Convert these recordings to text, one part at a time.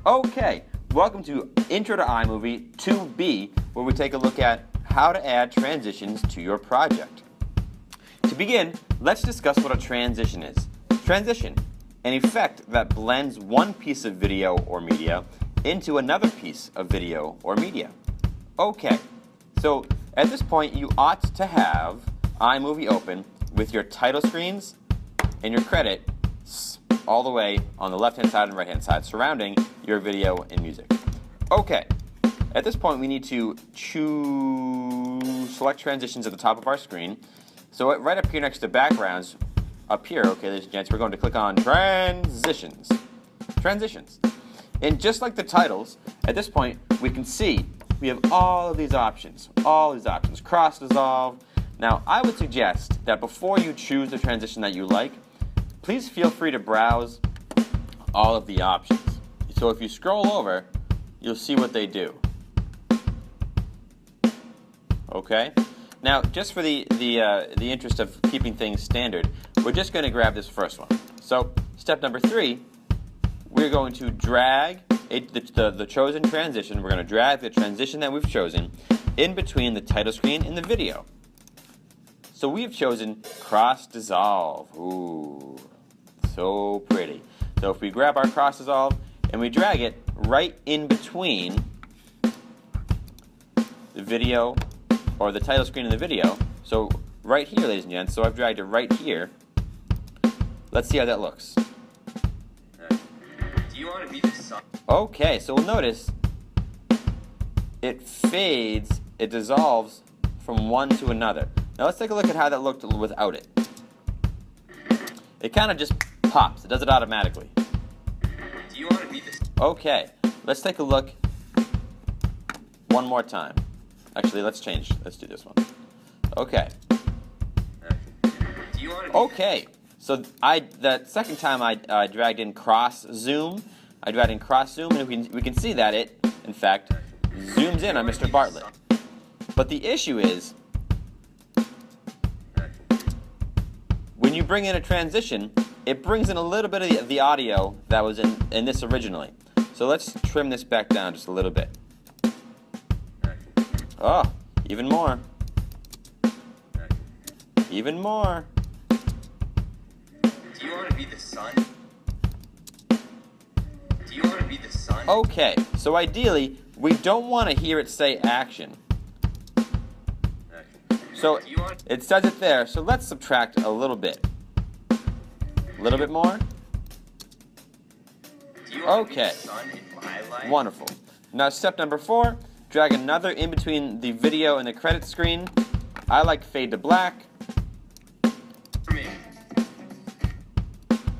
Okay, welcome to Intro to iMovie 2B, where we take a look at how to add transitions to your project. To begin, let's discuss what a transition is. Transition, an effect that blends one piece of video or media into another piece of video or media. Okay, so at this point you ought to have iMovie open with your title screens and your credits all the way on the left-hand side and right-hand side surrounding your video and music. Okay, at this point we need to select transitions at the top of our screen. So right up here next to backgrounds, up here, okay, ladies and gents, we're going to click on Transitions. Transitions. And just like the titles, at this point we can see we have all of these options. Cross dissolve. Now I would suggest that before you choose the transition that you like, please feel free to browse all of the options. So if you scroll over, you'll see what they do. Okay? Now, just for the interest of keeping things standard, we're just going to grab this first one. So, step number 3, we're going to drag the chosen transition. We're going to drag the transition that we've chosen in between the title screen and the video. So we've chosen Cross Dissolve. Ooh, so pretty. So if we grab our Cross Dissolve and we drag it right in between the video or the title screen and the video, so right here, ladies and gents, so I've dragged it right here. Let's see how that looks. Do you want to be the sun? Okay, so we'll notice it fades, it dissolves from one to another. Now let's take a look at how that looked without it. It kind of just pops. It does it automatically. Do you want to be this? Okay, let's take a look one more time. Actually, let's change. Let's do this one. Okay. Do you want to be Okay, so the second time I dragged in cross zoom. I dragged in cross zoom, and we can see that it, in fact, zooms in on Mr. Bartlett. But the issue is, when you bring in a transition, it brings in a little bit of the audio that was in this originally. So let's trim this back down just a little bit. Oh, even more. Even more. Do you want to be the sun? Do you want to be the sun? Okay, so ideally, we don't want to hear it say action. So it says it there, so let's subtract a little bit. A little bit more? Okay, wonderful. Now step number 4, drag another in between the video and the credit screen. I like fade to black.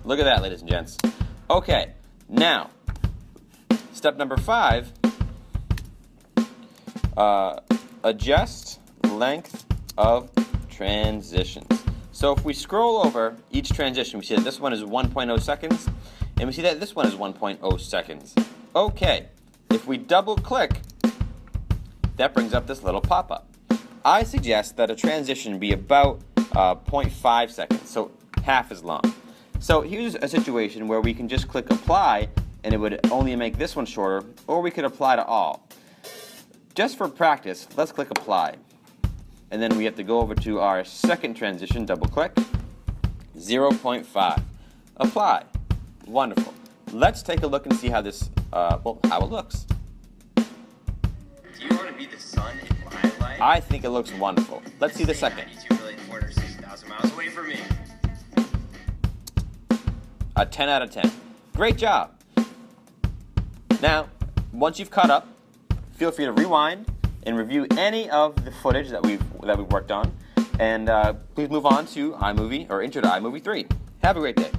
Look at that, ladies and gents. Okay, now, step number 5, adjust length of transitions. So if we scroll over each transition, we see that this one is 1.0 seconds, and we see that this one is 1.0 seconds. Okay, if we double click, that brings up this little pop-up. I suggest that a transition be about 0.5 seconds, so half as long. So here's a situation where we can just click apply, and it would only make this one shorter, or we could apply to all. Just for practice, let's click apply. And then we have to go over to our second transition, double click, 0.5. Apply. Wonderful. Let's take a look and see how this, how it looks. Do you want to be the sun in my life? I think it looks wonderful. Let's see the second. 92,460,000 miles away from me. A 10 out of 10. Great job. Now, once you've caught up, feel free to rewind and review any of the footage that we've worked on, and please move on to iMovie or Intro to iMovie 3. Have a great day.